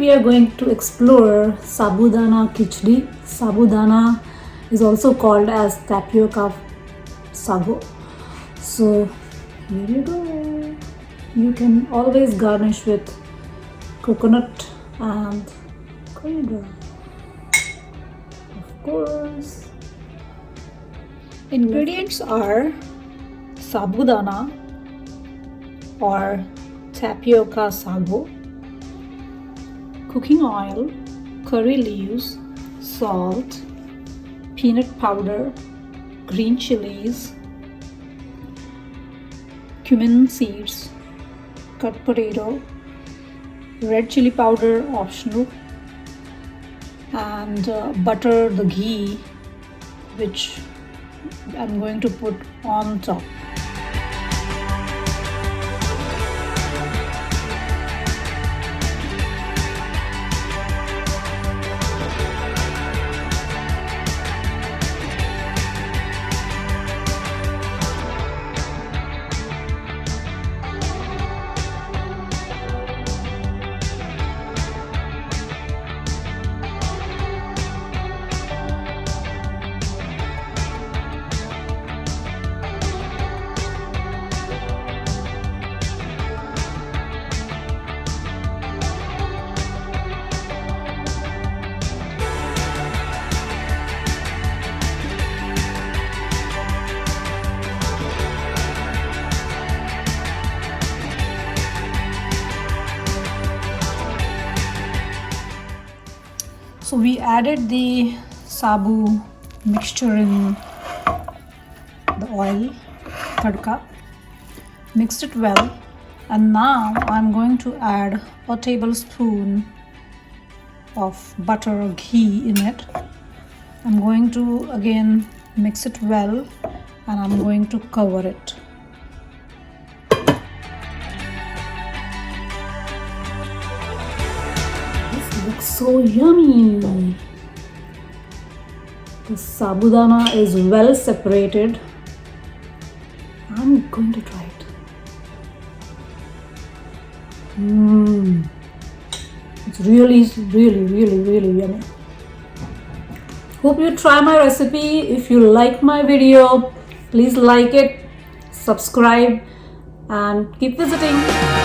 we are going to explore Sabudana Khichadi. Sabudana is also called as tapioca sago. So here you go. You can always garnish with coconut and coriander, of course. Ingredients are sabudana or tapioca sago, cooking oil, curry leaves, salt, peanut powder, green chilies, cumin seeds, cut potato, red chili powder optional, and butter, the ghee, which I'm going to put on top. So we added the sabu mixture in the oil, tadka, mixed it well, and now I'm going to add a tablespoon of butter or ghee in it. I'm going to again mix it well, and I'm going to cover it. Looks so yummy. The sabudana is well separated. I'm going to try it. It's really yummy. Hope you try my recipe. If you like my video, please like it, subscribe, and keep visiting.